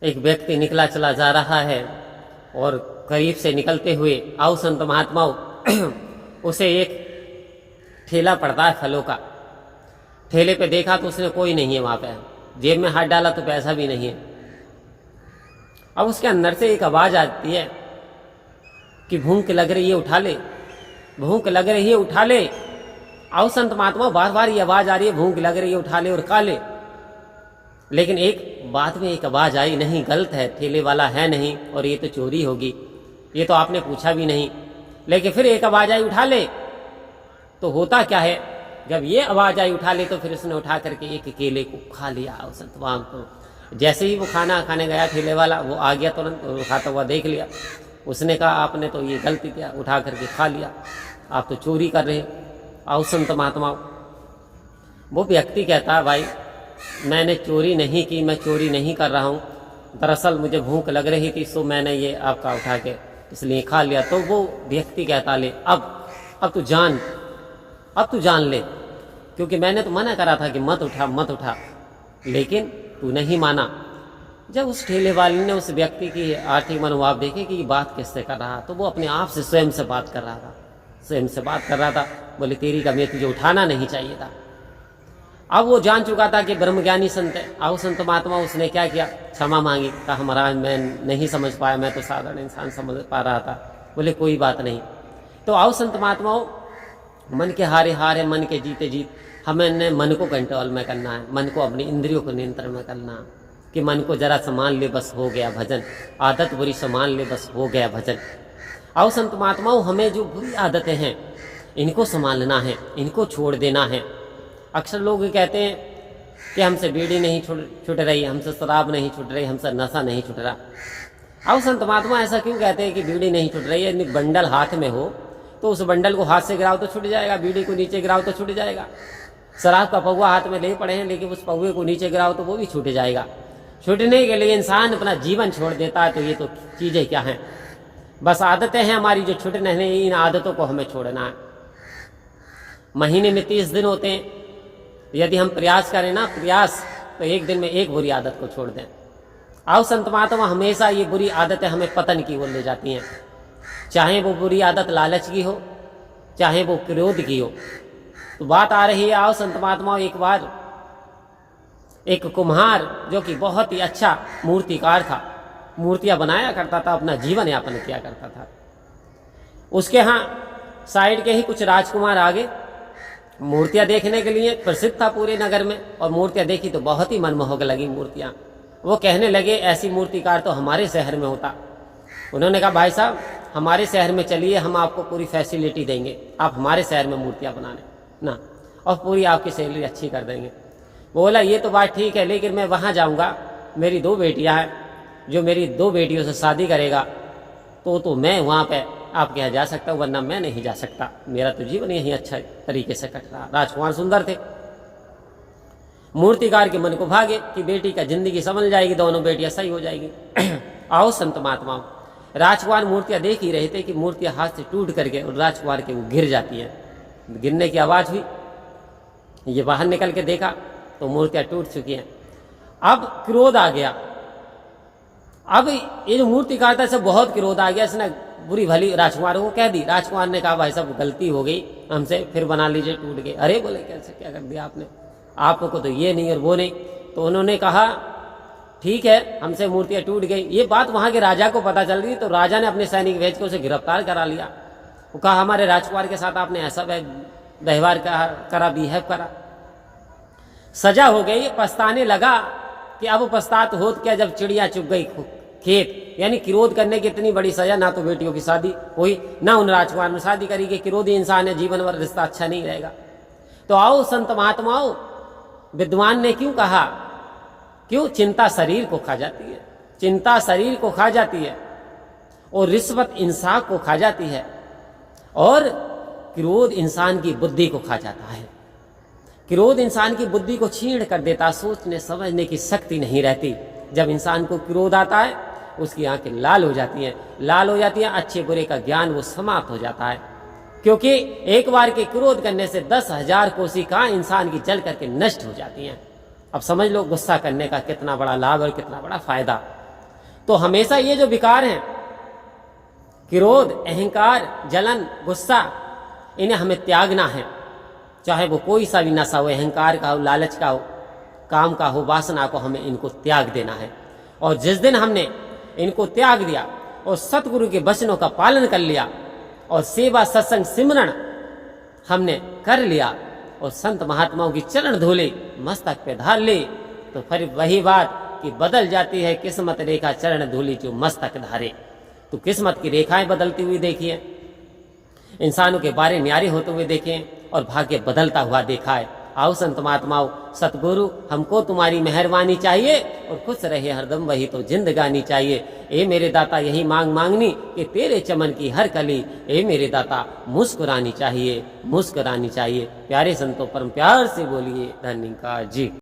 एक व्यक्ति निकला चला जा रहा है और करीब से निकलते हुए आओ संत महात्माओं उसे एक ठेला पड़ता है फलों का। ठेले पे देखा तो उसने कोई नहीं है वहां पे, जेब में हाथ डाला तो पैसा भी नहीं है। अब उसके अंदर से एक आवाज आती है कि भूख लग रही है उठा ले, भूख लग रही है उठा ले। आओ संत महात्मा बार बार ये आवाज आ रही है भूख लग रही है उठा ले और खा ले। लेकिन एक बाद में एक आवाज आई, नहीं गलत है, ठेले वाला है नहीं और ये तो चोरी होगी, ये तो आपने पूछा भी नहीं। लेकिन फिर एक आवाज आई उठा ले। तो होता क्या है, जब ये आवाज आई उठा ले तो फिर उसने उठा करके एक केले को खा लिया। आओ संत वहां तो जैसे ही वो खाना खाने गया ठेले वाला, वो आ गया तुरंत तो खाता हुआ देख लिया। उसने कहा आपने तो ये गलती किया, उठा करके खा लिया, आप तो चोरी कर रहे। आओ संत महात्माओं, वो व्यक्ति कहता है भाई मैंने चोरी नहीं की, मैं चोरी नहीं कर रहा हूँ, दरअसल मुझे भूख लग रही थी सो मैंने ये आपका उठा के इसलिए खा लिया। तो वो व्यक्ति कहता ले अब तू जान ले, क्योंकि मैंने तो मना करा था कि मत उठा, लेकिन तू नहीं माना। जब उस ठेले वाले ने उस व्यक्ति की आर्थिक मनोभाव देखे कि ये बात किससे कर रहा, तो वो अपने आप से स्वयं से बात कर रहा था। बोले तेरी का मैं तुझे उठाना नहीं चाहिए था। अब वो जान चुका था कि ब्रह्मज्ञानी संत है। आओ संत महात्मा उसने क्या किया, क्षमा मांगी, कहा महाराज मैं नहीं समझ पाया, मैं तो साधारण इंसान समझ पा रहा था। बोले कोई बात नहीं। तो आओ संत महात्माओं, मन के हारे हार है, मन के जीते जीत। हमें मन को कंट्रोल में करना है, मन को अपनी इंद्रियों को नियंत्रण में करना है कि मन को जरा संभाल ले बस हो गया भजन, आदत बुरी संभाल ले बस हो गया भजन। आओ संत महात्माओं, हमें जो बुरी आदतें हैं इनको संभालना है, इनको छोड़ देना है। अक्सर लोग कहते हैं कि हमसे बीड़ी नहीं छूट रही, हमसे शराब नहीं छूट रही, हमसे नशा नहीं छूट रहा। आओ संत महात्मा ऐसा क्यों कहते हैं कि बीड़ी नहीं छूट रही है? बंडल हाथ में हो तो उस बंडल को हाथ से गिराओ तो छूट जाएगा, बीड़ी को नीचे गिराओ तो छूट जाएगा। शराब का पौवा हाथ में ले पड़े हैं लेकिन उस पौवे को नीचे गिराओ तो वो भी छूट जाएगा। छूटने के लिए इंसान अपना जीवन छोड़ देता है। तो ये तो चीजें क्या हैं, बस आदतें हैं हमारी जो छूटने नहीं, इन आदतों को हमें छोड़ना है। महीने में 30 दिन होते हैं, यदि हम प्रयास करें ना तो एक दिन में एक बुरी आदत को छोड़ दें। आओ संत महात्मा, हमेशा ये बुरी आदतें हमें पतन की ओर ले जाती हैं। चाहे वो बुरी आदत लालच की हो, चाहे वो क्रोध की हो। तो बात आ रही है, आओ संत महात्मा, एक बार एक कुम्हार जो कि बहुत ही अच्छा मूर्तिकार था, मूर्तियां बनाया करता था, अपना जीवन यापन किया करता था। उसके यहाँ साइड के ही कुछ राजकुमार आगे मूर्तियां देखने के लिए, प्रसिद्ध था पूरे नगर में, और मूर्तियां देखी तो बहुत ही मनमोहक लगी मूर्तियां। वो कहने लगे ऐसी मूर्तिकार तो हमारे शहर में होता। उन्होंने कहा भाई साहब हमारे शहर में चलिए, हम आपको पूरी फैसिलिटी देंगे, आप हमारे शहर में मूर्तियां बनाने ना, और पूरी आपकी सैलरी अच्छी कर देंगे। बोला ये तो बात ठीक है, लेकिन मैं वहां जाऊंगा, मेरी 2 बेटियां हैं, जो मेरी 2 बेटियों से शादी करेगा तो मैं वहां पे आपके यहाँ जा सकता हूँ, वरना मैं नहीं जा सकता, मेरा तो जीवन यही अच्छा तरीके से कट रहा। राजकुमार सुंदर थे, मूर्तिकार के मन को भागे कि बेटी का जिंदगी संभल जाएगी, दोनों बेटियां सही हो जाएगी। आओ संत महात्माओं, राजकुमार मूर्तियां देख ही रहे थे कि मूर्तियां हाथ से टूट करके और राजकुमार के वो गिर जाती हैं। गिरने की आवाज हुई, ये बाहर निकल के देखा तो मूर्तियां टूट चुकी हैं। अब क्रोध आ गया। अब ये जो मूर्तिकार था सब बहुत क्रोध आ गया, इसने बुरी भली राजकुमार को कह दी। राजकुमार ने कहा भाई साहब गलती हो गई हमसे, फिर बना लीजिए, टूट गए। अरे बोले कैसे, क्या कर दिया आपने, आपको तो ये नहीं और वो नहीं। तो उन्होंने कहा ठीक है हमसे मूर्तियां टूट गई। ये बात वहां के राजा को पता चल गई, तो राजा ने अपने सैनिक भेज के उसे गिरफ्तार करा लिया। वो कहा हमारे राजकुमार के साथ आपने ऐसा व्यवहार करा, बिहेव करा, सजा हो गई। पछताने लगा कि अब पछतात होत क्या जब चिड़िया चुग गई खेत, यानी क्रोध करने की इतनी बड़ी सजा, ना तो बेटियों की शादी हुई, ना उन राजकुमार में शादी करी। कि क्रोधी इंसान है, जीवन भर रिश्ता अच्छा नहीं रहेगा। तो आओ संत महात्माओं, विद्वान ने क्यों कहा, क्यों चिंता शरीर को खा जाती है, चिंता शरीर को खा जाती है, और रिश्वत इंसान को खा जाती है, और क्रोध इंसान की बुद्धि को खा जाता है। क्रोध इंसान की बुद्धि को छीण कर देता, सोचने समझने की शक्ति नहीं रहती। जब इंसान को क्रोध आता है उसकी आंखें लाल हो जाती हैं, अच्छे बुरे का ज्ञान वो समाप्त हो जाता है। क्योंकि एक बार के क्रोध करने से 10,000 कोशिकाएं इंसान की जल करके नष्ट हो जाती हैं। अब समझ लो गुस्सा करने का कितना बड़ा लाभ और कितना बड़ा फायदा। तो हमेशा ये जो विकार हैं, क्रोध, अहंकार, जलन, गुस्सा, इन्हें हमें त्यागना है। चाहे वो कोई सा भी नशा हो, अहंकार का हो, लालच का हो, काम का हो, वासना को, हमें इनको त्याग देना है। और जिस दिन हमने इनको त्याग दिया और सतगुरु के वचनों का पालन कर लिया और सेवा, सत्संग, सिमरन हमने कर लिया और संत महात्माओं की चरण धूले मस्तक पे धार ले, तो फिर वही बात कि बदल जाती है किस्मत रेखा, चरण धूली जो मस्तक धारे। तो किस्मत की रेखाएं बदलती हुई देखिए, इंसानों के बारे न्यारे होते हुए देखें और भाग्य बदलता हुआ देखा है। आओ संत महात्माओं, सतगुरु हमको तुम्हारी मेहरबानी चाहिए और खुश रहे हरदम, वही तो जिंदगानी चाहिए। ए मेरे दाता यही मांग मांगनी कि तेरे चमन की हर कली, ए मेरे दाता मुस्कुरानी चाहिए, मुस्कुरानी चाहिए। प्यारे संतों परम प्यार से बोलिए धन्यवाद जी।